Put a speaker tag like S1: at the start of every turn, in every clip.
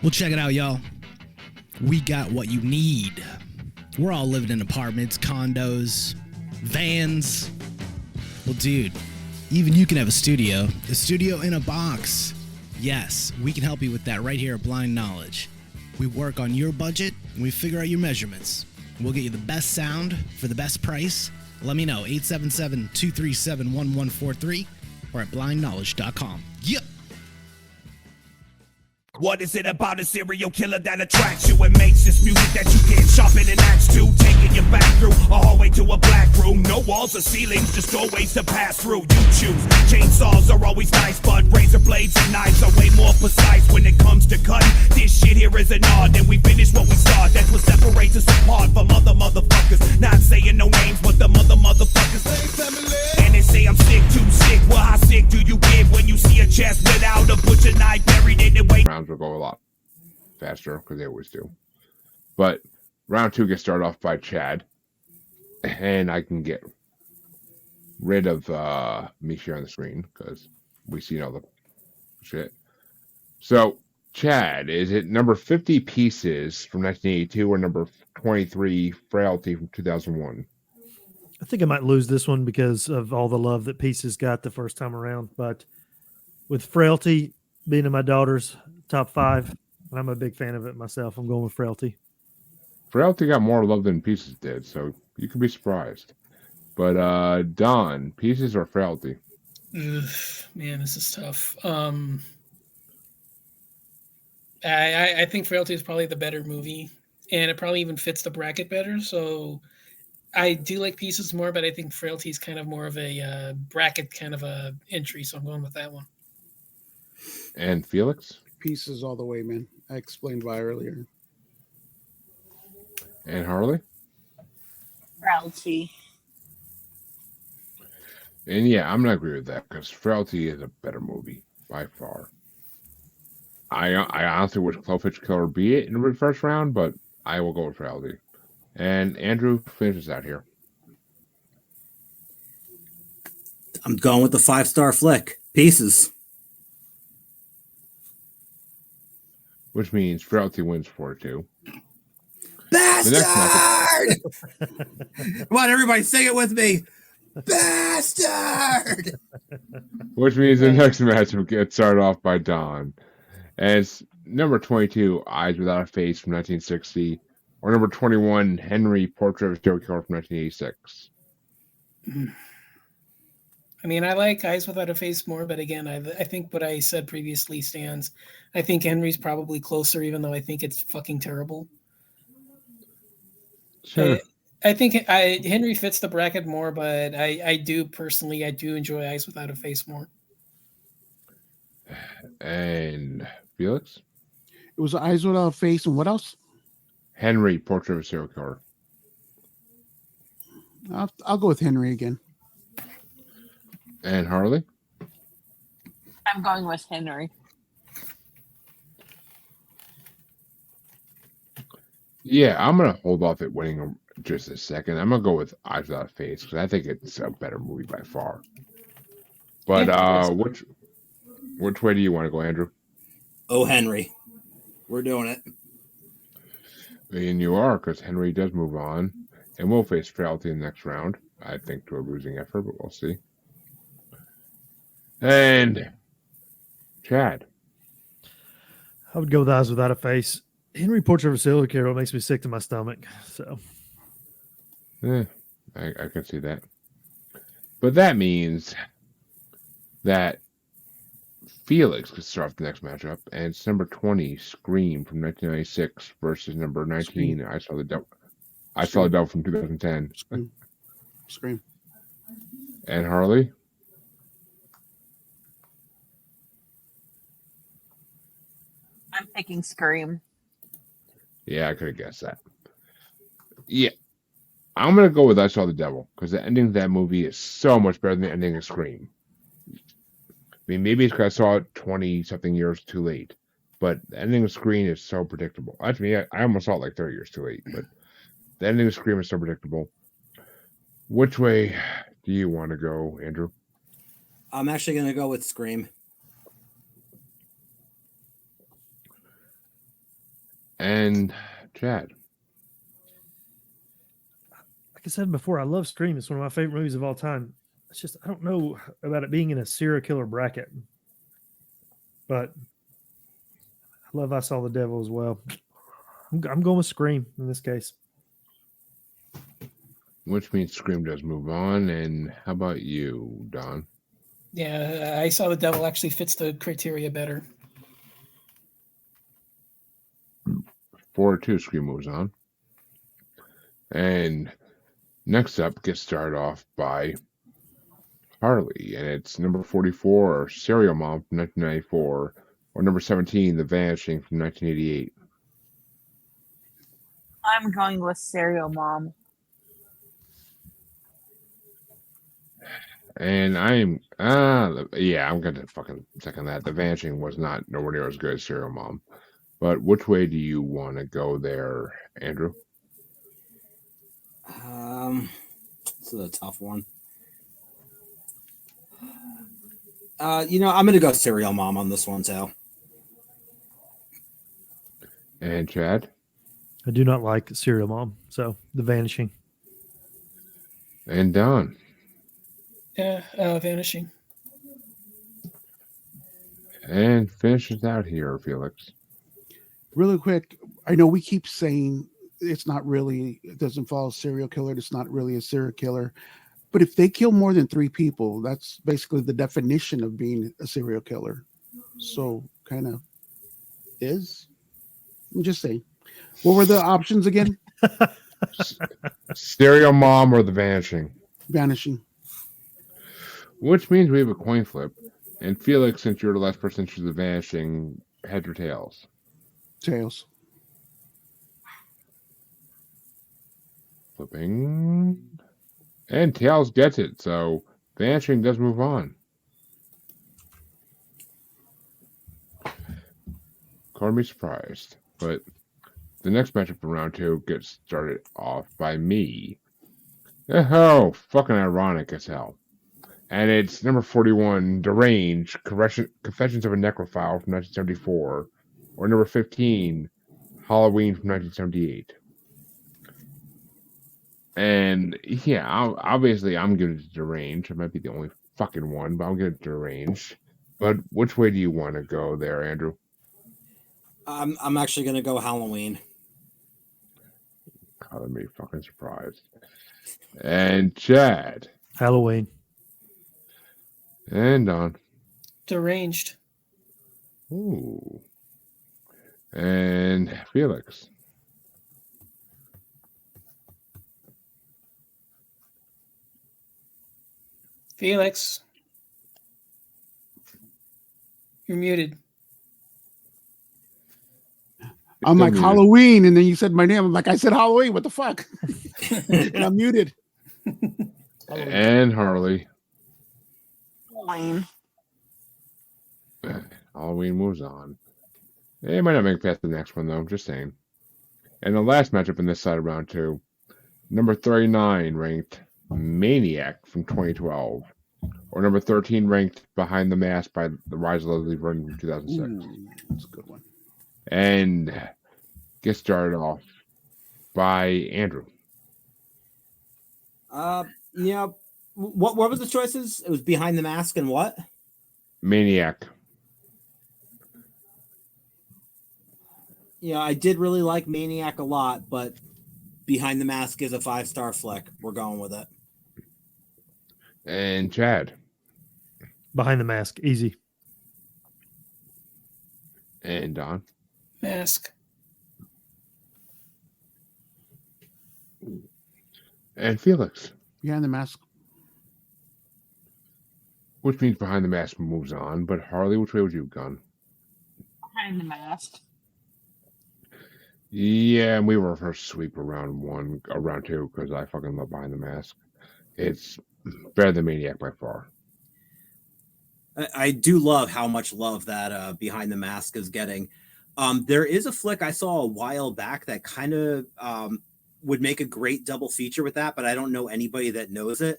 S1: Well, check it out, y'all. We got what you need. We're all living in apartments, condos, vans. Well, dude, even you can have a studio in a box. Yes, we can help you with that right here at Blind Knowledge. We work on your budget, and we figure out your measurements. We'll get you the best sound for the best price. Let me know, 877-237-1143 or at blindknowledge.com. Yep.
S2: What is it about a serial killer that attracts you and makes this music that you can't sharpen an axe to? Taking you back through a hallway to a black room. No walls or ceilings, just doorways to pass through. You choose. Chainsaws are always nice, but razor blades and knives are way more precise when it comes to cutting. This shit here is an art, and we finish what we start. That's what separates us apart from other motherfuckers. Not saying no names, but the motherfuckers. Hey, family. And they say I'm sick, too sick. Well, how sick do you get when you see a chest without a butcher knife buried in it?
S3: Rounds will go a lot faster because they always do. But round 2 gets started off by Chad, and I can get rid of me sharing the screen because we see all the shit. So, Chad, is it number 50 Pieces from 1982 or number 23 Frailty from 2001?
S4: I think I might lose this one because of all the love that Pieces got the first time around. But with Frailty being in my daughter's top 5, and I'm a big fan of it myself, I'm going with Frailty.
S3: Frailty got more love than Pieces did, so you could be surprised. But Don, Pieces or Frailty?
S5: Ugh, man, this is tough. I think Frailty is probably the better movie, and it probably even fits the bracket better. So I do like Pieces more, but I think Frailty is kind of more of a bracket kind of a entry. So I'm going with that one.
S3: And Felix?
S6: Pieces all the way, man. I explained why earlier.
S3: And Harley?
S7: Frailty.
S3: And yeah, I'm gonna agree with that because Frailty is a better movie by far. I honestly wish Cloverfish Killer beat it in the first round, but I will go with Frailty. And Andrew finishes out here.
S8: I'm going with the 5-star flick, Pieces.
S3: Which means Frailty wins 4-2.
S8: Bastard! Come on, everybody, sing it with me. Bastard!
S3: Which means the next match will get started off by Don. And it's number 22, Eyes Without a Face from 1960, or number 21, Henry, Portrait of a Serial Killer from 1986.
S5: I mean, I like Eyes Without a Face more, but again, I think what I said previously stands. I think Henry's probably closer, even though I think it's fucking terrible.
S3: Sure.
S5: I think Henry fits the bracket more, but I do enjoy Eyes Without a Face more.
S3: And Felix?
S6: It was Eyes Without a Face, and what else?
S3: Henry, Portrait of a Serial Killer.
S6: I'll go with Henry again.
S3: And Harley?
S7: I'm going with Henry.
S3: Yeah, I'm going to hold off at winning just a second. I'm going to go with Eyes Without a Face because I think it's a better movie by far. But which way do you want to go, Andrew?
S8: Oh, Henry. We're doing it.
S3: And you are, because Henry does move on. And we'll face Frailty in the next round. I think to a losing effort, but we'll see. And Chad.
S4: I would go with Eyes Without a Face. Henry, Portrait of a Serial Killer makes me sick to my stomach. So,
S3: I can see that. But that means that Felix could start off the next matchup, and it's number 20, Scream from 1996 versus number 19, Scream. I Saw the Devil from 2010.
S6: Scream.
S3: And Harley?
S7: I'm picking Scream.
S3: Yeah, I could have guessed that. Yeah. I'm going to go with I Saw the Devil, because the ending of that movie is so much better than the ending of Scream. I mean, maybe it's because I saw it 20-something years too late, but the ending of Scream is so predictable. Actually, I almost saw it like 30 years too late, but the ending of Scream is so predictable. Which way do you want to go, Andrew?
S8: I'm actually going to go with Scream.
S3: And Chad.
S4: Like I said before, I love Scream. It's one of my favorite movies of all time. It's just I don't know about it being in a serial killer bracket, but I love I Saw the Devil as well. I'm going with Scream in this case.
S3: Which means Scream does move on. And how about you, Don?
S5: Yeah, I Saw the Devil actually fits the criteria better.
S3: 4-2, Scream moves on. And next up gets started off by Harley, and it's number 44, Serial Mom from 1994, or number 17, The Vanishing from 1988.
S7: I'm going with Serial Mom.
S3: And I'm going to fucking second that. The Vanishing was not nowhere near as good as Serial Mom. But which way do you want to go there, Andrew?
S8: This is a tough one. I'm going to go Serial Mom on this one, too.
S3: And Chad?
S4: I do not like Serial Mom, so The Vanishing.
S3: And Don?
S5: Yeah, Vanishing.
S3: And finishes out here, Felix.
S6: Really quick, I know we keep saying it doesn't follow serial killer. It's not really a serial killer. But if they kill more than 3 people, that's basically the definition of being a serial killer. So kind of is. I'm just saying. What were the options again?
S3: Serial Mom or The Vanishing?
S6: Vanishing.
S3: Which means we have a coin flip. And Felix, since you're the last person to choose The Vanishing, heads or tails?
S6: Tails.
S3: Flipping. And tails gets it, so Vanishing does move on. Call me surprised, but the next matchup in round 2 gets started off by me. Oh, fucking ironic as hell. And it's number 41, Deranged, Confessions of a Necrophile from 1974, or number 15, Halloween from 1978. And yeah, obviously I'm giving it to Deranged. It might be the only fucking one, but I'm giving it to Deranged. But which way do you want to go there, Andrew?
S8: I'm actually going to go Halloween.
S3: God, I'm fucking surprised. And Chad.
S4: Halloween.
S3: And Don.
S5: Deranged.
S3: Ooh. And Felix.
S5: Felix. You're muted.
S6: I'm like Halloween, and then you said my name. I'm like, I said Halloween. What the fuck? And I'm muted.
S3: And Harley.
S7: Halloween.
S3: Halloween moves on. They might not make it past the next one, though. Just saying. And the last matchup in this side of round 2, number 39 ranked Maniac from 2012, or number 13 ranked Behind the Mask by The Rise of Leslie Vernon from 2006.
S6: Ooh, that's a good one.
S3: And get started off by Andrew.
S8: What were the choices? It was Behind the Mask and what?
S3: Maniac.
S8: Yeah, I did really like Maniac a lot, but Behind the Mask is a 5-star flick. We're going with it.
S3: And Chad.
S4: Behind the Mask. Easy.
S3: And Don.
S5: Mask.
S3: And Felix.
S6: Behind the Mask.
S3: Which means Behind the Mask moves on. But Harley, which way would you have gone?
S7: Behind the Mask.
S3: Yeah, and we were first sweep around 2, because I fucking love Behind the Mask. It's better than Maniac by far.
S8: I do love how much love that Behind the Mask is getting. There is a flick I saw a while back that kind of would make a great double feature with that, but I don't know anybody that knows it.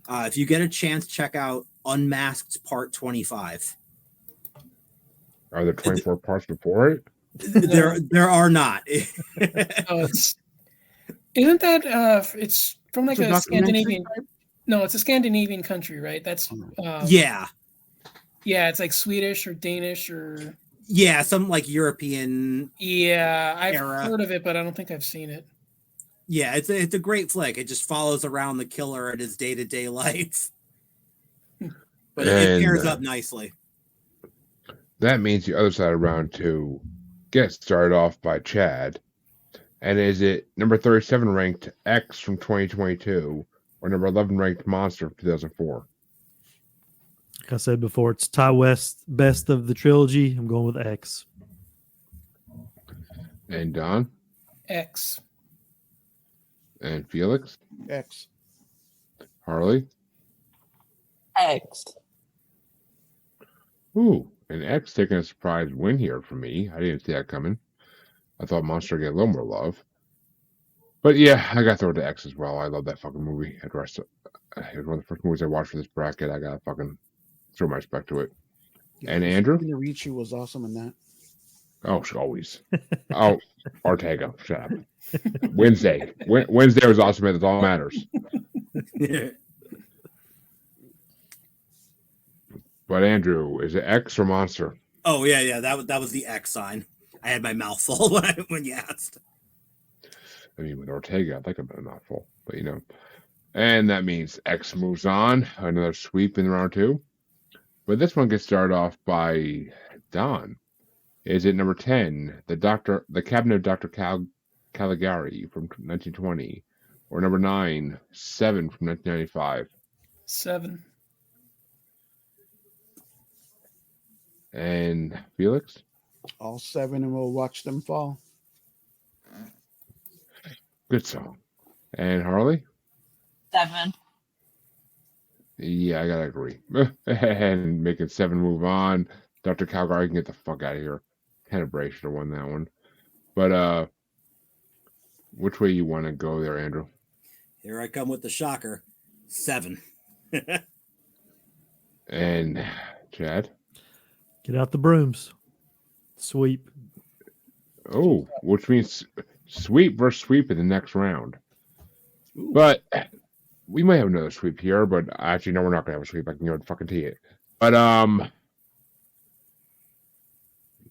S8: If you get a chance, check out Unmasked Part 25.
S3: Are there 24 parts before it?
S8: There are not.
S5: Oh, isn't that it's from like
S6: It's a
S5: a
S6: documentary
S5: Scandinavian?
S6: type?
S5: No, it's a Scandinavian country, right? That's
S8: Yeah.
S5: yeah, it's like Swedish or Danish or
S8: Yeah, some like European.
S5: yeah. I've
S8: Era.
S5: heard of it, but I don't think I've seen it.
S8: Yeah, it's a great flick. It just follows around the killer in his day-to-day life. But it pairs up nicely.
S3: That means the other side of round 2 gets started off by Chad. And is it number 37 ranked X from 2022 or number 11 ranked Monster from 2004?
S4: Like I said before, it's Ty West best of the trilogy. I'm going with X.
S3: And Don?
S5: X.
S3: And Felix?
S6: X.
S3: Harley?
S7: X.
S3: Ooh, and X taking a surprise win here for me. I didn't see that coming. I thought Monster would get a little more love. But yeah, I got to throw it to X as well. I love that fucking movie. It was one of the first movies I watched for this bracket. I got to fucking throw my respect to it.
S6: Yeah,
S3: And Andrew?
S6: Ricci was awesome in that.
S3: Oh, she always. Oh, Ortega. Shut up. Wednesday. Wednesday was awesome. That's all that matters. But Andrew, is it X or Monster?
S8: Oh yeah. That was the X sign. I had my mouth full when you asked.
S3: I mean, with Ortega, I think I've been a mouthful, but you know. And that means X moves on. Another sweep in round 2. But this one gets started off by Don. Is it number 10, the Cabinet of Dr. Caligari from 1920, or number 9, 7 from 1995?
S5: 7.
S3: And Felix?
S6: All 7, and we'll watch them fall.
S3: Good song. And Harley?
S7: 7.
S3: Yeah, I gotta agree. And making 7 move on. Dr. Caligari can get the fuck out of here. Tenebrae should have won that one. But which way you want to go there, Andrew?
S8: Here I come with the shocker. 7.
S3: And Chad?
S4: Get out the brooms. Sweep.
S3: Oh, which means sweep versus sweep in the next round. Ooh. But we might have another sweep here, but actually, no, we're not going to have a sweep. I can go and fucking tee it. But,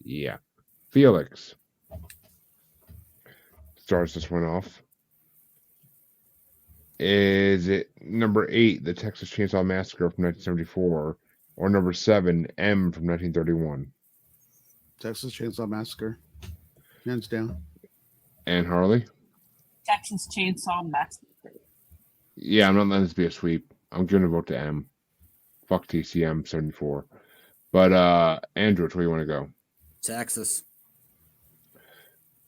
S3: yeah. Felix starts this one off. Is it number 8, the Texas Chainsaw Massacre from 1974, or number 7, M from 1931?
S6: Texas Chainsaw Massacre. Hands down.
S3: And Harley?
S7: Texas Chainsaw Massacre.
S3: Yeah, I'm not letting this be a sweep. I'm giving a vote to M. Fuck TCM 74. But Andrew, which way you want to go?
S8: Texas.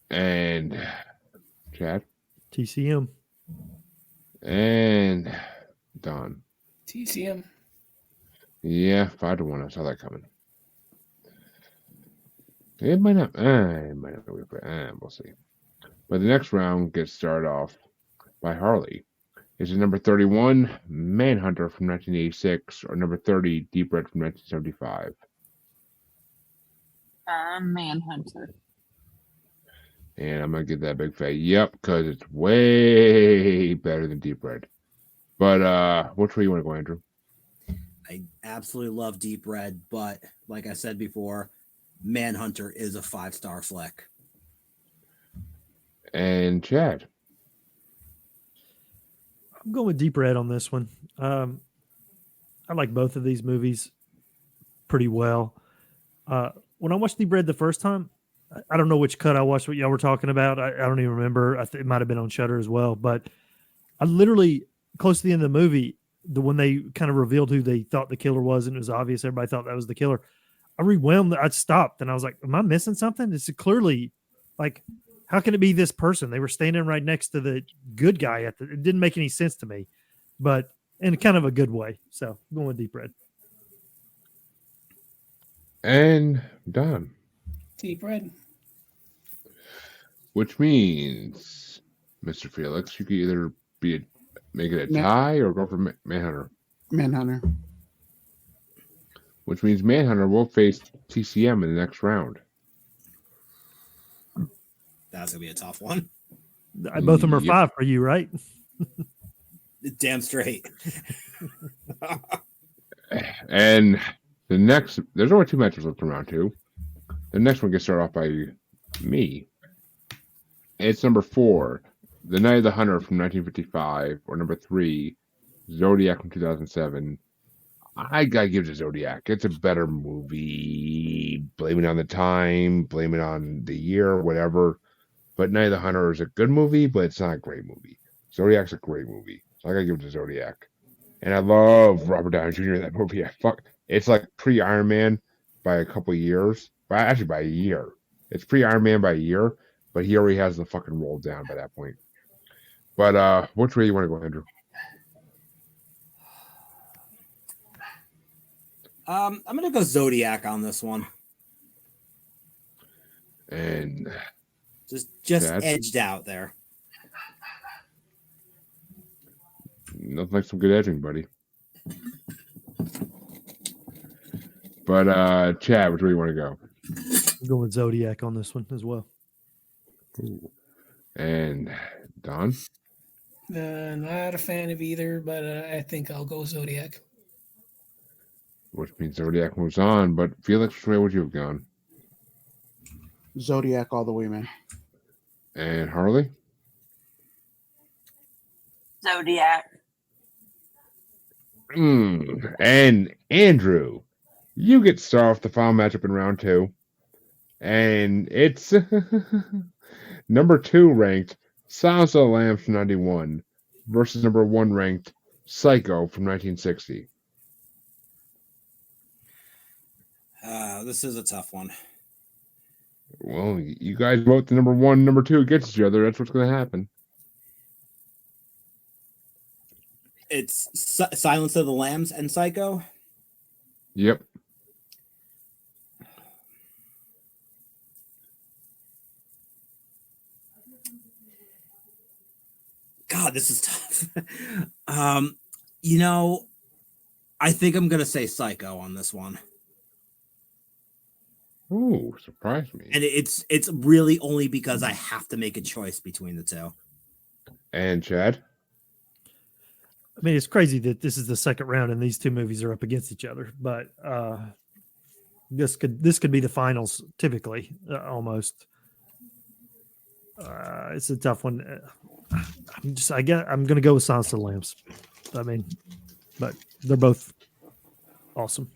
S3: And Chad?
S4: TCM.
S3: And Don?
S5: TCM.
S3: Yeah, 5-1. I saw that coming. It might not. It might not be. We'll see. But the next round gets started off by Harley. Is it number 31, Manhunter from 1986, or number 30, Deep Red from 1975?
S7: Manhunter.
S3: And I'm going to give that a big fat yep, because it's way better than Deep Red. But which way you want to go, Andrew?
S8: I absolutely love Deep Red, but like I said before, Manhunter is a 5-star flick.
S3: And Chad?
S4: I'm going with Deep Red on this one. I like both of these movies pretty well. When I watched Deep Red the first time, I don't know which cut I watched, what y'all were talking about. I don't even remember. It might have been on Shudder as well. But I literally, close to the end of the movie, when they kind of revealed who they thought the killer was, and it was obvious everybody thought that was the killer, I rewound. I stopped, and I was like, am I missing something? It's clearly, like, how can it be this person? They were standing right next to the good guy. It didn't make any sense to me, but in kind of a good way. So I'm going with Deep Red.
S3: And Don?
S5: Deep Red.
S3: Which means, Mr. Felix, you could either make it a tie or go for Manhunter.
S6: Manhunter.
S3: Which means Manhunter will face TCM in the next round.
S8: That's gonna be a tough one.
S4: Both of them are 5 for you, right?
S8: Damn straight.
S3: And the next, there's only 2 matches left in round 2. The next one gets started off by me. It's number 4, The Night of the Hunter from 1955, or number 3, Zodiac from 2007. I gotta give it to Zodiac. It's a better movie. Blame it on the time, blame it on the year, whatever. But Night of the Hunter is a good movie, but it's not a great movie. Zodiac's a great movie, so I gotta give it to Zodiac. And I love Robert Downey Jr. in that movie. It's like pre-Iron Man by a couple of years. Actually, by a year. It's pre-Iron Man by a year, but he already has the fucking roll down by that point. But which way you want to go, Andrew?
S8: I'm gonna go Zodiac on this one.
S3: And
S8: Just
S3: Chad?
S8: edged out there.
S3: Nothing like some good edging, buddy. But Chad, which way you want to go?
S4: I'm going with Zodiac on this one as well.
S3: Ooh. And Don?
S5: Not a fan of either, but I think I'll go Zodiac.
S3: Which means Zodiac moves on. But Felix, which way would you have gone?
S6: Zodiac all the way, man.
S3: And Harley?
S7: Zodiac.
S3: And Andrew, you get to start off the final matchup in round 2. And it's number 2 ranked Silence of the Lambs from 91 versus number 1 ranked Psycho from 1960.
S8: This is a tough one.
S3: Well, you guys vote the number 1 and number 2 against each other. That's what's going to happen.
S8: It's Silence of the Lambs and Psycho.
S3: Yep.
S8: God, this is tough. I think I'm gonna say Psycho on this one.
S3: Ooh, surprised me.
S8: And it's really only because I have to make a choice between the two.
S3: And Chad?
S4: I mean, it's crazy that this is the second round and these 2 movies are up against each other, but this could be the finals typically, almost. It's a tough one. I'm going to go with Silence of the Lambs. I mean, but they're both awesome.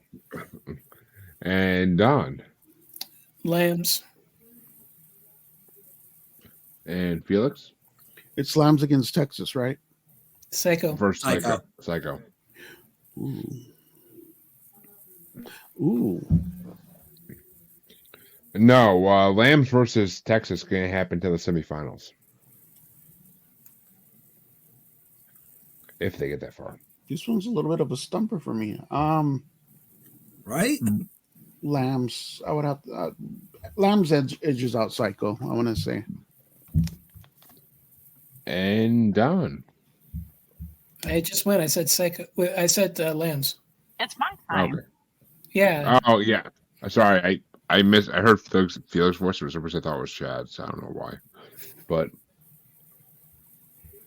S3: And Don?
S5: Lambs.
S3: And Felix?
S6: It's Lambs against Texas, right?
S5: Psycho.
S3: First Psycho.
S6: Ooh.
S3: No, Lambs versus Texas going to happen to the semifinals. If they get that far.
S6: This one's a little bit of a stumper for me.
S8: Right?
S6: Lambs. I would have Lambs edges out Psycho, I want to say.
S3: And Don?
S5: I just went. I said Psycho. I said Lambs.
S7: It's my time.
S3: Okay.
S5: Yeah.
S3: Oh, yeah. Sorry, I heard Felix voice for some reason. I thought it was Chad, so I don't know why. But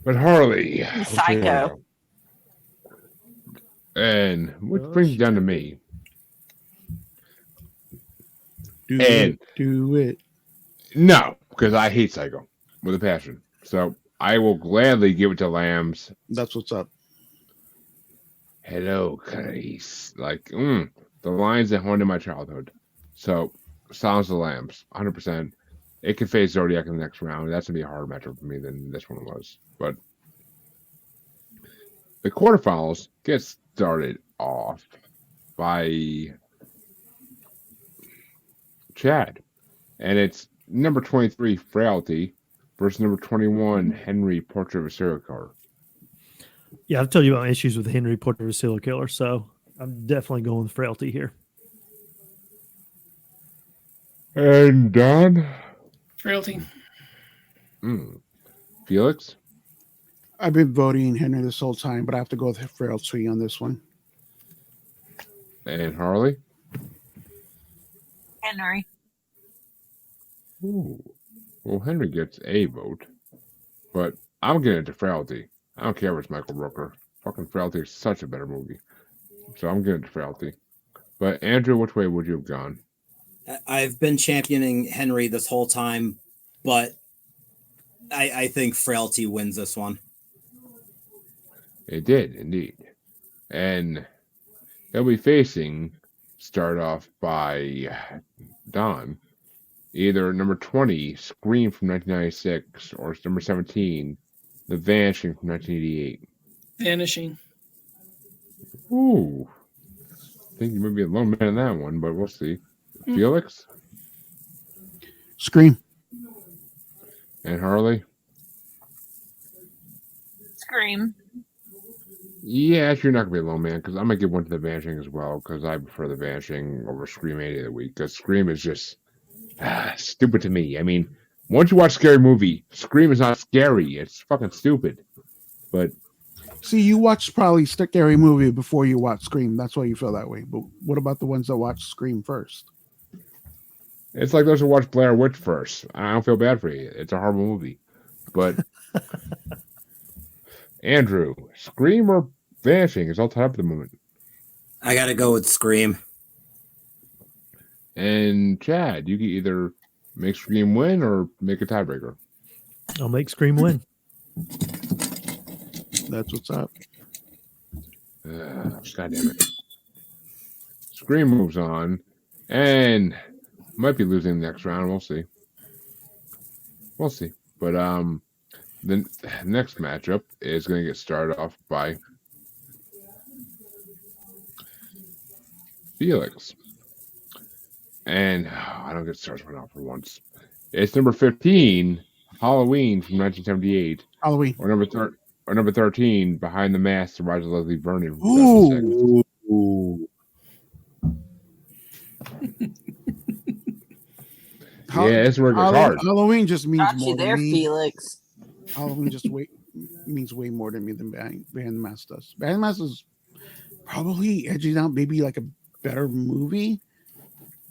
S3: Harley.
S7: Psycho.
S3: And which brings it down to me.
S6: Do it.
S3: No, because I hate Psycho with a passion. So I will gladly give it to Lambs.
S6: That's what's up.
S3: Hello, Clarice. The lines that haunted my childhood. So, Silence of the Lambs, 100%. It could face Zodiac in the next round. That's going to be a harder matchup for me than this one was. But the quarterfinals get started off by Chad. And it's number 23, Frailty, versus number 21, Henry, Portrait of a Serial Killer.
S4: Yeah, I've told you about my issues with Henry, Portrait of a Serial Killer, so I'm definitely going with Frailty here.
S3: And Don?
S5: Frailty.
S3: Felix?
S6: I've been voting Henry this whole time, but I have to go with Frailty on this one.
S3: And Harley?
S7: Henry.
S3: Ooh. Well, Henry gets a vote, but I'm getting it to Frailty. I don't care if it's Michael Rooker. Fucking Frailty is such a better movie. So I'm getting it to Frailty. But Andrew, which way would you have gone?
S8: I've been championing Henry this whole time, but I think Frailty wins this one.
S3: It did, indeed. And they'll be facing, start off by Don, either number 20, Scream from 1996, or number 17, The Vanishing from 1988.
S5: Vanishing.
S3: Ooh. I think you might be a lone man in that one, but we'll see. Felix?
S6: Scream.
S3: And Harley?
S7: Scream.
S3: Yeah, you're not going to be a lone man, because I'm going to give one to The Vanishing as well, because I prefer The Vanishing over Scream any of the week, because Scream is just stupid to me. I mean, once you watch a scary movie, Scream is not scary. It's fucking stupid. But
S6: See, you watched probably scary movie before you watch Scream. That's why you feel that way. But what about the ones that watch Scream first?
S3: it's like those who watch Blair Witch first. I don't feel bad for you. It's a horrible movie. But Andrew, Scream or Vanishing is all tied up at the moment.
S8: I got to go with Scream.
S3: And Chad, you can either make Scream win or make a tiebreaker.
S4: I'll make Scream win.
S6: That's what's up.
S3: God damn it. Scream moves on and might be losing the next round. We'll see. We'll see. But the next matchup is going to get started off by Felix. And I don't get stars right off for once. It's number 15, Halloween from 1978.
S6: Halloween.
S3: Or number 13, Behind the Mask, The Rise of Leslie Vernon from 2006.
S6: Ooh.
S3: Yeah, it's where it gets hard.
S6: Halloween just means
S7: Got
S6: more
S7: you
S6: to
S7: there,
S6: me.
S7: Felix.
S6: Halloween just means way more to me than Behind the Mask does. Behind the Mask is probably edging out maybe like a better movie,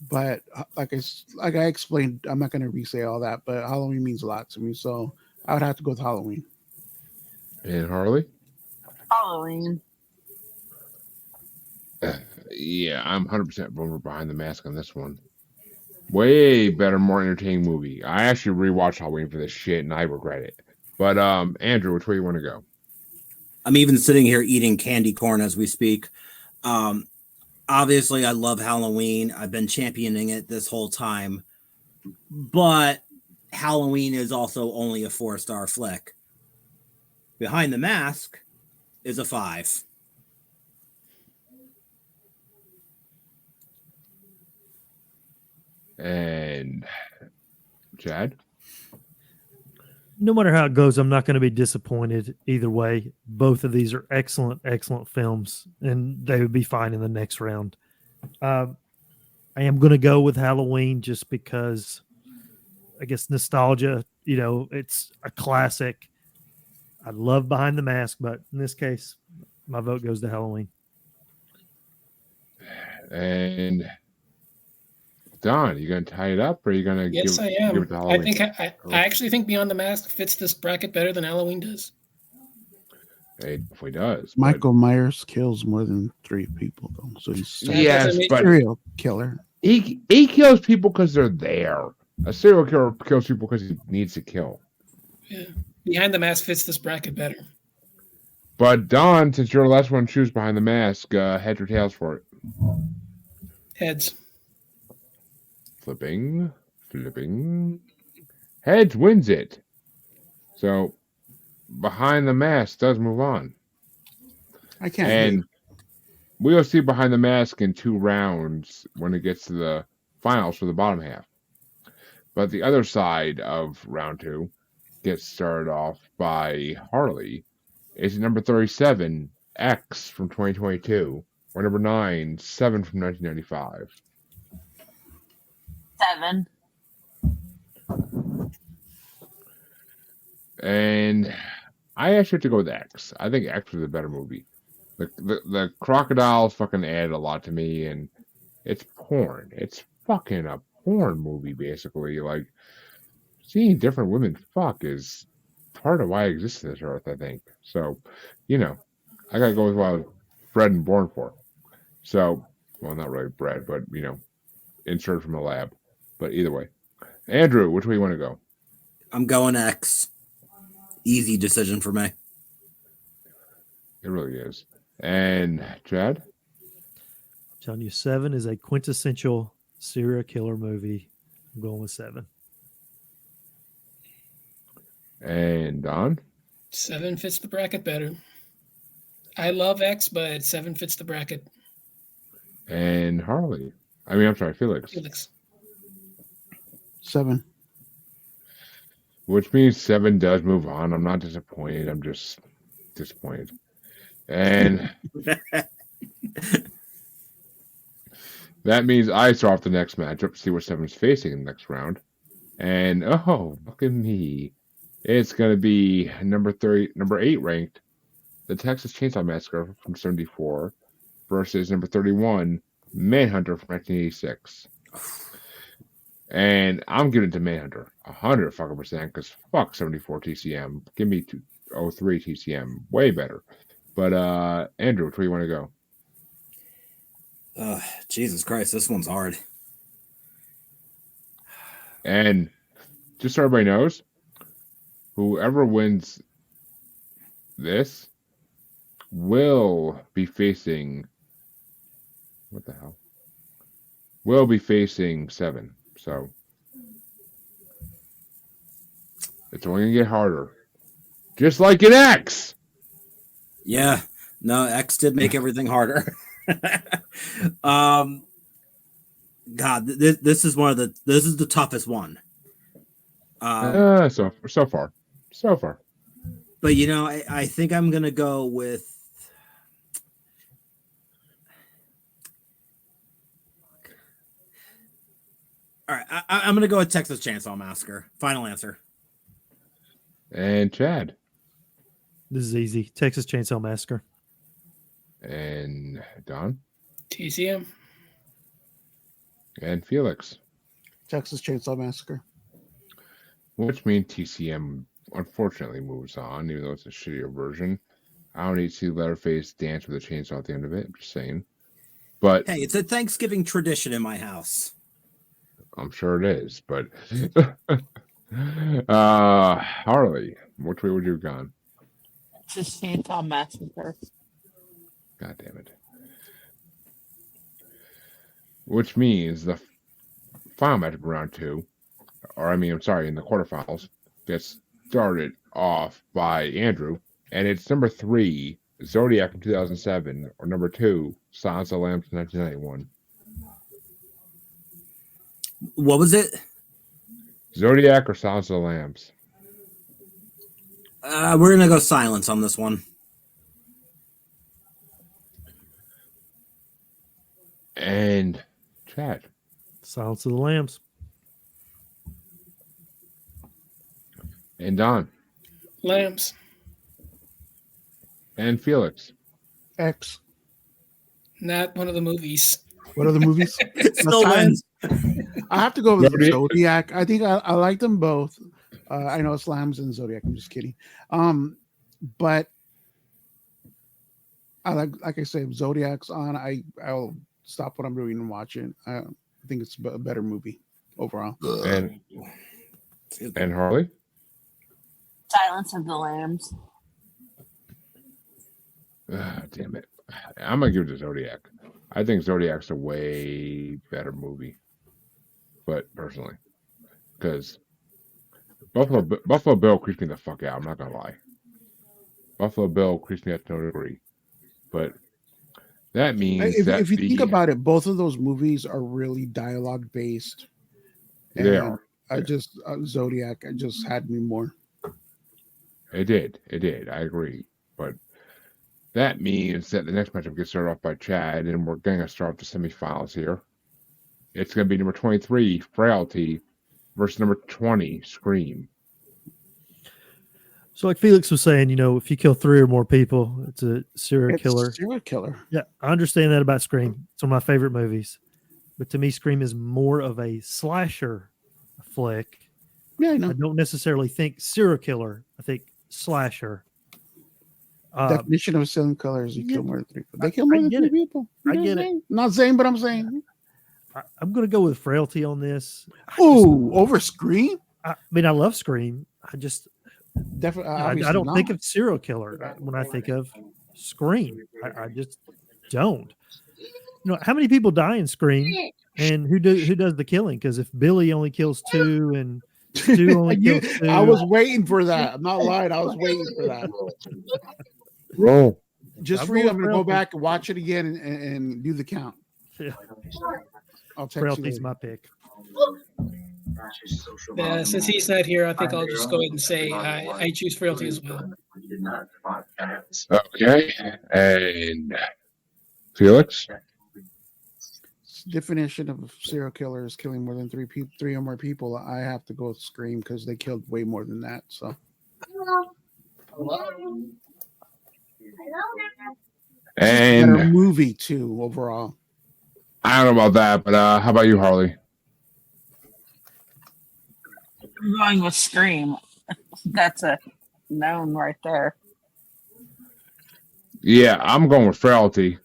S6: but like I explained, I'm not going to re-say all that. But Halloween means a lot to me, so I would have to go with Halloween.
S3: And Harley?
S7: Halloween.
S3: Yeah, I'm 100% voting for Behind the Mask on this one. Way better, more entertaining movie. I actually rewatched Halloween for this shit, and I regret it. But Andrew, which way you want to go?
S8: I'm even sitting here eating candy corn as we speak. Obviously, I love Halloween. I've been championing it this whole time. But Halloween is also only a 4-star flick. Behind the Mask is a 5.
S3: And Chad?
S4: No matter how it goes, I'm not going to be disappointed either way. Both of these are excellent, excellent films, and they would be fine in the next round. I am going to go with Halloween just because, I guess, nostalgia, it's a classic. I love Behind the Mask, but in this case, my vote goes to Halloween.
S3: And Don, you going to tie it up, or are you going to
S5: Yes,
S3: give
S5: I am.
S3: it to Halloween?
S5: I actually think Beyond the Mask fits this bracket better than Halloween does.
S3: It definitely does. but-
S6: Michael Myers kills more than 3 people, though, so he's
S3: Yes,
S5: doesn't
S3: but
S6: serial killer.
S3: he kills people because they're there. A serial killer kills people because he needs to kill.
S5: Yeah. Behind the Mask fits this bracket better.
S3: But Don, since you're the last one to choose Behind the Mask, heads or tails for it?
S5: Heads.
S3: Flipping. Heads wins it. So Behind the Mask does move on.
S6: I can't.
S3: And we'll see Behind the Mask in 2 rounds when it gets to the finals for the bottom half. But the other side of round 2 gets started off by Harley. It's number 37, X from 2022, or number 9, 7 from 1995.
S7: 7.
S3: And I actually have to go with X. I think X was a better movie. The crocodiles fucking added a lot to me, and it's porn. It's fucking a porn movie, basically. Like, seeing different women fuck is part of why I exist on this earth, I think. So, I gotta go with what I was bred and born for. So, well, not really bred, but, inserted from a lab. But either way. Andrew, which way you want to go?
S8: I'm going X. Easy decision for me.
S3: It really is. And Chad?
S4: I'm telling you, 7 is a quintessential serial killer movie. I'm going with 7.
S3: And Don?
S5: 7 fits the bracket better. I love X, but 7 fits the bracket.
S3: And Harley? I'm sorry, Felix.
S5: Felix.
S6: 7.
S3: Which means 7 does move on. I'm not disappointed. I'm just disappointed. And that means I start off the next matchup to see what 7's facing in the next round. And look at me. It's gonna be number 8 ranked, the Texas Chainsaw Massacre from 74 versus number 31, Manhunter from 1986. And I'm giving it to Manhunter 100% because fuck 74 TCM. Give me 203 TCM, way better. But Andrew, which way you want to go?
S8: Jesus Christ, this one's hard.
S3: And just so everybody knows, whoever wins this will be facing what the hell? Will be facing 7. So it's only gonna get harder. Just like an X.
S8: Yeah. No, X did make everything harder. God, this is the toughest one.
S3: So far.
S8: But I think I'm gonna go with. All right, I'm gonna go with Texas Chainsaw Massacre. Final answer.
S3: And Chad.
S4: This is easy. Texas Chainsaw Massacre.
S3: And Don.
S5: TCM.
S3: And Felix.
S6: Texas Chainsaw Massacre.
S3: Which means TCM unfortunately moves on, even though it's a shittier version. I don't need to see Leatherface dance with a chainsaw at the end of it. I'm just saying. But
S8: hey, it's a Thanksgiving tradition in my house.
S3: I'm sure it is. But Harley, which way would you have gone?
S7: Just Chainsaw Massacre.
S3: God damn it. Which means the final matchup round 2, in the quarterfinals, gets started off by Andrew, and it's number 3, Zodiac in 2007, or number 2, Silence of the Lambs in 1991.
S8: What was it?
S3: Zodiac or Silence of the Lambs?
S8: We're gonna go silence on this one.
S3: And Chad.
S4: Silence of the Lambs.
S3: And Don.
S5: Lambs.
S3: And Felix.
S6: X.
S5: Not one of the movies.
S6: What other movies?
S8: Still wins.
S6: I have to go with
S3: Zodiac.
S6: Zodiac. I think I like them both. I know it's Lambs and Zodiac. I'm just kidding. But I like I say, Zodiac's on. I'll stop what I'm doing and watch it. I think it's a better movie overall.
S3: And Harley.
S7: Silence of the Lambs.
S3: Damn it. I'm going to give it to Zodiac. I think Zodiac's a way better movie. But personally. Because Buffalo Bill creeps me the fuck out. I'm not going to lie. Buffalo Bill creeps me out to no degree. But that means
S6: if you think about it, both of those movies are really dialogue based.
S3: They are.
S6: Zodiac just had me more.
S3: It did. I agree. But that means that the next matchup gets started off by Chad, and we're going to start off the semifinals here. It's going to be number 23, Frailty, versus number 20, Scream.
S4: So, like Felix was saying, if you kill 3 or more people, it's a serial killer.
S6: Serial killer.
S4: Yeah, I understand that about Scream. It's one of my favorite movies. But to me, Scream is more of a slasher flick
S6: Yeah, I
S4: I
S6: know.
S4: don't necessarily think serial killer. I think slasher.
S6: Definition of a serial killer is you
S4: yeah,
S6: kill more than 3 people. They kill more than
S4: get
S6: 3
S4: it.
S6: people.
S4: I get it.
S6: Not saying, but I'm saying.
S4: I'm going to go with Frailty on this.
S6: Oh, over Scream?
S4: I mean, I love Scream. I just
S6: Definitely.
S4: I don't think of serial killer when I think of Scream. I just don't. You know, how many people die in Scream, and who does the killing? Because if Billy only kills 2 and Stu only kills 2,
S6: I was waiting for that. I'm not lying. I was waiting for that.
S3: Roll.
S6: Just
S4: I'm
S6: for you,
S4: going
S6: I'm going to go
S4: Frailty.
S6: back and watch it again and do the count.
S4: Yeah.
S6: I'll text
S4: Frailty's
S6: you.
S4: my pick.
S5: Yeah, since he's not here, I think I'll just go ahead and say I choose Frailty as well.
S3: Okay. And Felix?
S6: Definition of a serial killer is killing more than 3 or more people. I have to go with Scream because they killed way more than that. So
S3: And
S6: better movie too overall.
S3: I don't know about that, but how about you, Harley?
S7: I'm going with Scream. That's a known right there.
S3: Yeah, I'm going with Frailty.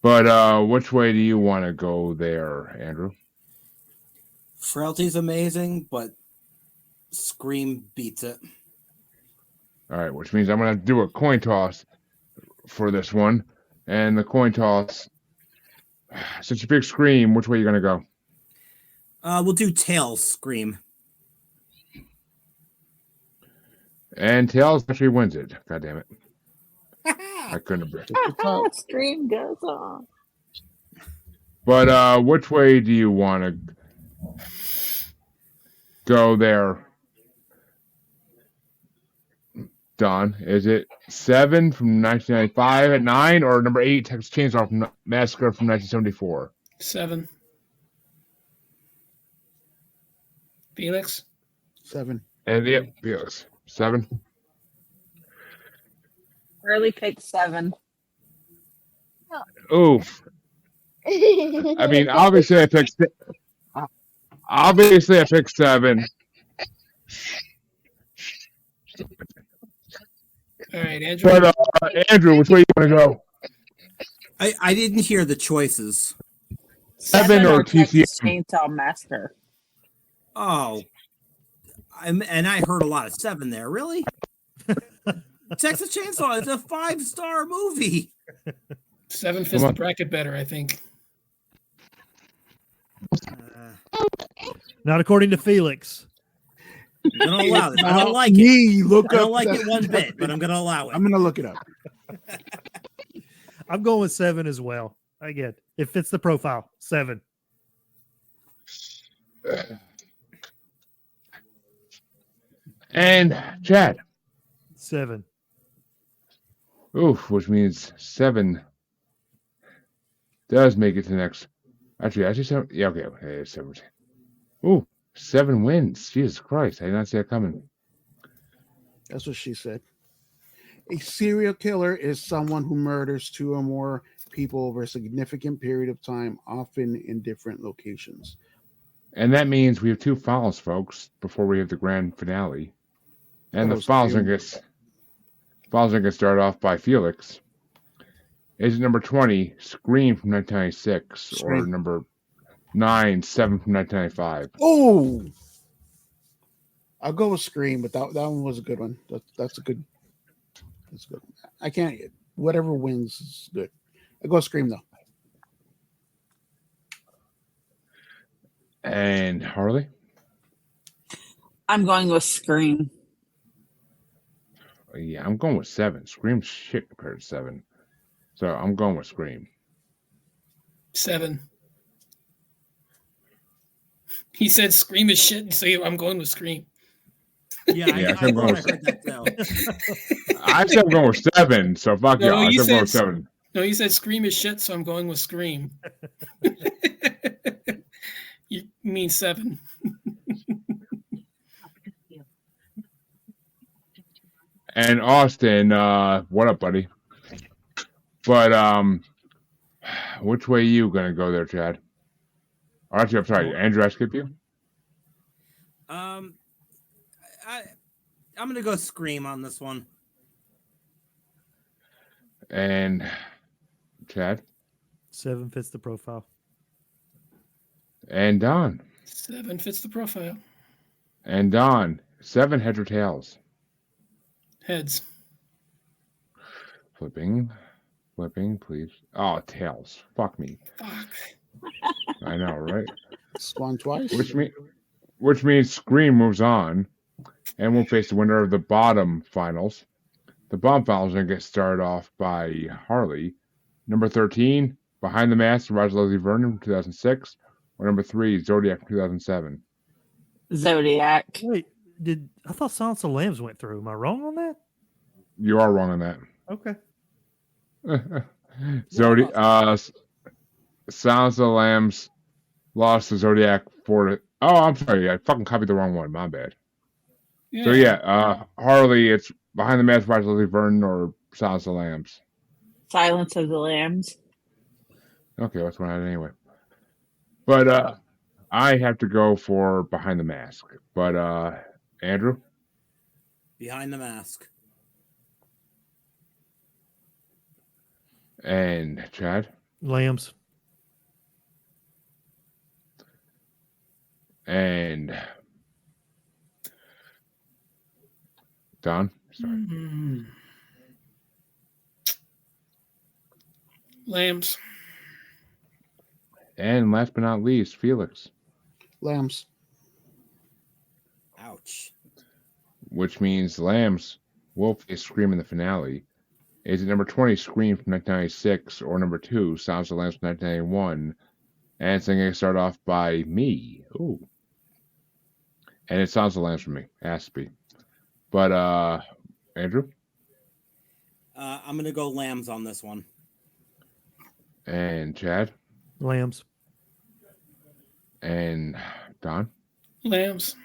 S3: But which way do you want to go there, Andrew?
S8: Frailty's amazing, but Scream beats it.
S3: All right, which means I'm going to do a coin toss for this one. And the coin toss, since you picked Scream, which way are you going to go?
S8: We'll do Tails Scream.
S3: And Tails actually wins it. God damn it. I couldn't have.
S7: Scream goes on.
S3: But which way do you want to go there, Don? Is it 7 from 1995 at 9, or number 8, Texas Chainsaw Massacre from 1974?
S5: 7. Felix?
S6: 7.
S3: And yeah, Felix, 7.
S7: Really picked 7.
S3: Ooh. I mean, obviously I picked 7.
S5: All right, Andrew.
S3: But Andrew, which way you want to go?
S8: I didn't hear the choices.
S3: 7 or
S7: Texas
S3: TCM?
S7: Chainsaw Massacre.
S8: Oh, and I heard a lot of 7 there. Really? Texas Chainsaw is a 5-star movie.
S5: 7 fits the bracket better, I think.
S4: Not according to Felix.
S8: I'm gonna allow it. I don't like it.
S6: Me, look
S8: I
S6: up
S8: don't like
S6: that-
S8: it one bit, but I'm gonna allow it.
S6: I'm gonna look it up.
S4: I'm going with 7 as well. Again, it fits the profile. 7.
S3: And Chad.
S4: 7.
S3: Oof, which means 7 does make it to the next. Actually, 7. Yeah, okay, 7. Ooh, 7 wins. Jesus Christ, I did not see that coming.
S6: That's what she said. A serial killer is someone who murders 2 or more people over a significant period of time, often in different locations.
S3: And that means we have 2 fouls, folks, before we have the grand finale. And the
S6: Those
S3: fouls are
S6: 2.
S3: going to start off by Felix. Is it number 20, Scream from 1996, or
S6: Scream.
S3: number 9, 7 from 1995?
S6: Oh, I'll go with Scream, but that one was a good one. That's a good. That's good. I can't. Whatever wins is good. I go Scream though.
S3: And Harley?
S7: I'm going with Scream.
S3: Yeah, I'm going with 7. Scream's shit compared to 7. So I'm going with Scream.
S5: 7. He said Scream is shit, so I'm going with Scream.
S8: Yeah,
S3: Yeah,
S8: I thought I heard that too.
S3: I said I'm going with 7, so fuck
S5: No,
S3: y'all. I
S5: you
S3: said I'm going with
S5: said-
S3: 7.
S5: No, he said Scream is shit, so I'm going with Scream. You mean 7.
S3: And Austin, what up, buddy? But which way you gonna go there, Chad? Actually, I'm sorry, Andrew, I skipped you.
S8: I'm gonna go Scream on this one.
S3: And Chad
S4: 7 fits the profile.
S3: and Don
S5: 7 fits the profile.
S3: and Don 7 heads or tails.
S5: Heads.
S3: Flipping, please. Oh, tails. Fuck me.
S5: Fuck.
S3: I know, right?
S6: Spawn twice.
S3: Which means Scream moves on, and we'll face the winner of the bottom finals. The bottom finals are gonna get started off by Harley. Number 13, Behind the Mask, Roger Leslie Vernon from 2006, or number 3, Zodiac from 2007.
S7: Zodiac.
S4: Wait, I thought Silence of the Lambs went through? Am I wrong on that?
S3: You are wrong on that.
S4: Okay.
S3: Silence of the Lambs lost to Zodiac for. Oh, I'm sorry. I fucking copied the wrong one. My bad.
S5: Yeah.
S3: So yeah, Harley, it's Behind the Mask, Roger Leslie Vernon, or Silence of the Lambs.
S7: Silence of the Lambs.
S3: Okay, that's what I had anyway. But I have to go for Behind the Mask. But Andrew?
S8: Behind the Mask.
S3: And Chad?
S4: Lambs.
S3: And Don? Sorry.
S5: Mm-hmm. Lambs.
S3: And last but not least, Felix.
S6: Lambs.
S8: Ouch.
S3: Which means Lambs will face Scream in the finale. Is it number 20, Scream from 1996, or number 2, Silence of the Lambs from 1991? And it's going to start off by me. Ooh. And it Silence of the Lambs for me. It has to be. But, Andrew?
S8: I'm going to go Lambs on this one.
S3: And Chad?
S4: Lambs.
S3: And Don?
S5: Lambs.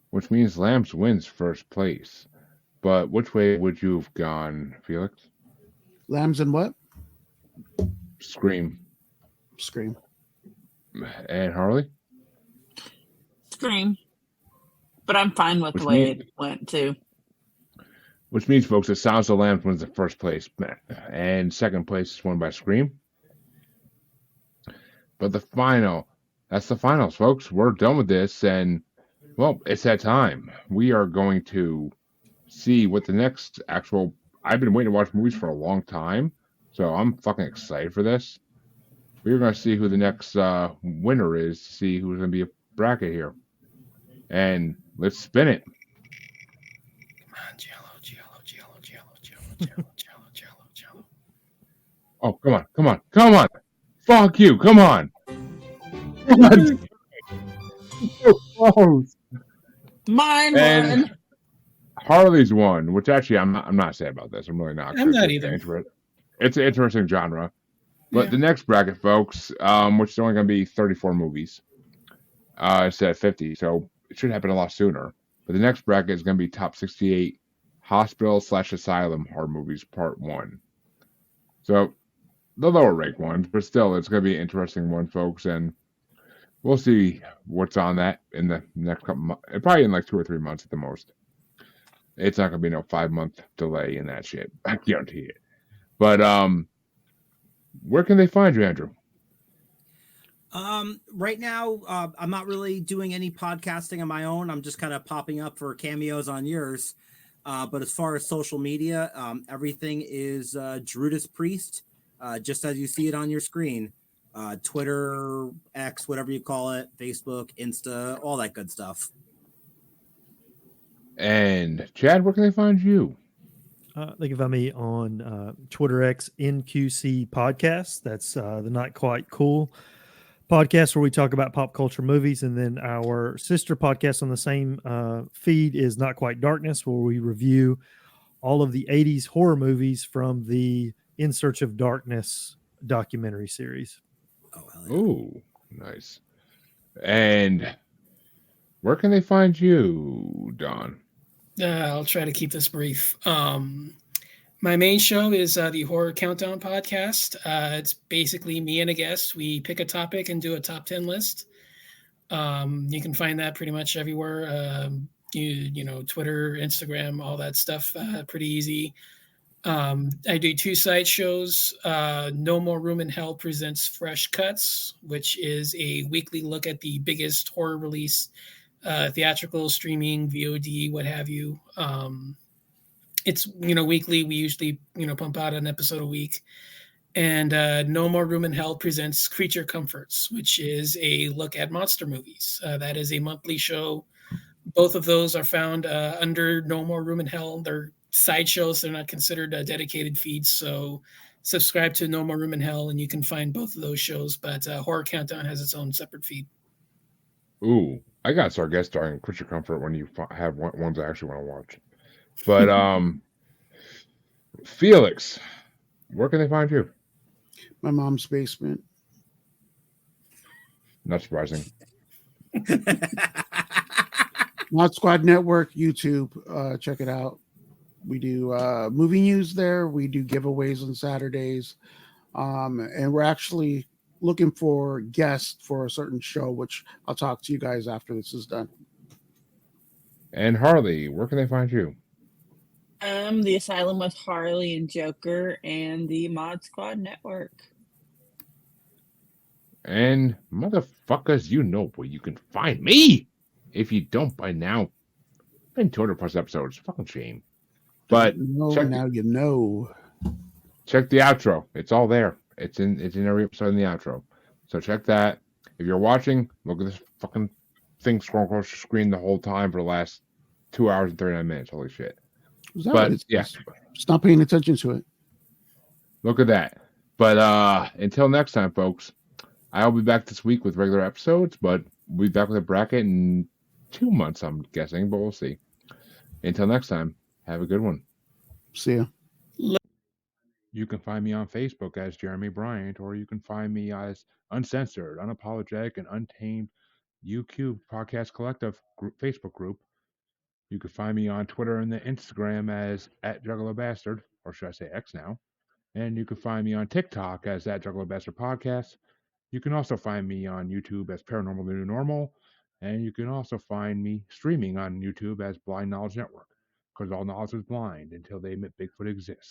S3: Which means Lambs wins first place. But which way would you have gone, Felix?
S6: Lambs and what?
S3: Scream.
S6: Scream.
S3: And Harley?
S7: Scream. But I'm fine with
S3: Which
S7: the way
S3: means-
S7: it went too.
S3: Which means, folks, that Silence of the Lambs wins the first place. And second place is won by Scream. But that's the finals, folks. We're done with this. And, well, it's that time. We are going to see what the next actual... I've been waiting to watch movies for a long time. So I'm fucking excited for this. We're going to see who the next winner is. To see who's going to be a bracket here. And let's spin it.
S5: Jello.
S3: Oh, come on. Fuck you, come on. So close.
S7: Mine
S3: And-
S7: won.
S3: Harley's won, which actually I'm not sad about this. I'm really not.
S5: I'm not either.
S3: It's an interesting genre. But
S5: Yeah.
S3: the next bracket, folks, which is only going to be 34 movies, instead of 50, so it should happen a lot sooner. But the next bracket is going to be top 68 hospital/asylum horror movies, part 1. So the lower ranked ones, but still, it's going to be an interesting one, folks, and we'll see what's on that in the next couple months. Probably in like 2 or 3 months at the most. It's not going to be no 5-month delay in that shit. I guarantee it. But where can they find you, Andrew?
S8: Right now, I'm not really doing any podcasting on my own. I'm just kind of popping up for cameos on yours. But as far as social media, everything is Druidus Priest, just as you see it on your screen. Twitter, X, whatever you call it, Facebook, Insta, all that good stuff.
S3: And Chad, where can they find you?
S4: They can find me on Twitter X NQC Podcast. That's the Not Quite Cool podcast where we talk about pop culture movies. And then our sister podcast on the same feed is Not Quite Darkness, where we review all of the 80s horror movies from the In Search of Darkness documentary series.
S8: Oh, hell yeah.
S3: Ooh, nice. And where can they find you, Don?
S5: I'll try to keep this brief. My main show is the Horror Countdown podcast. It's basically me and a guest. We pick a topic and do a top 10 list. You can find that pretty much everywhere. Twitter, Instagram, all that stuff. Pretty easy. I do 2 side shows. No More Room in Hell presents Fresh Cuts, which is a weekly look at the biggest horror release, theatrical, streaming, VOD, what have you. It's weekly. We usually pump out an episode a week. And No More Room in Hell presents Creature Comforts, which is a look at monster movies. That is a monthly show. Both of those are found under No More Room in Hell. They're side shows. They're not considered dedicated feeds. So subscribe to No More Room in Hell, and you can find both of those shows. But Horror Countdown has its own separate feed.
S3: Ooh, I got to start guest starring Creature Comfort when you have ones I actually want to watch. But Felix, where can they find you?
S6: My mom's basement.
S3: Not surprising.
S6: Mod Squad Network, YouTube. Check it out. We do movie news there. We do giveaways on Saturdays. And we're actually looking for guests for a certain show, which I'll talk to you guys after this is done.
S3: And Harley, where can they find you?
S7: The Asylum with Harley and Joker and the Mod Squad Network.
S3: And motherfuckers, you know where you can find me. If you don't by now, been 200 plus episodes. Fucking shame. But
S6: now you know.
S3: Check the outro. It's all there. It's in every episode in the outro. So check that. If you're watching, look at this fucking thing scrolling across the screen the whole time for the last 2 hours and 39 minutes. Holy shit. But yeah,
S6: stop paying attention to it.
S3: Look at that. But until next time, folks, I'll be back this week with regular episodes, but we'll be back with a bracket in 2 months, I'm guessing, but we'll see. Until next time, have a good one.
S6: See ya.
S3: You can find me on Facebook as Jeremy Bryant, or you can find me as Uncensored, Unapologetic, and Untamed UQ Podcast Collective Facebook group. You can find me on Twitter and the Instagram as @JugglerBastard, or should I say X now. And you can find me on TikTok as @JugglerBastard Podcast. You can also find me on YouTube as Paranormal The New Normal. And you can also find me streaming on YouTube as Blind Knowledge Network, because all knowledge is blind until they admit Bigfoot exists.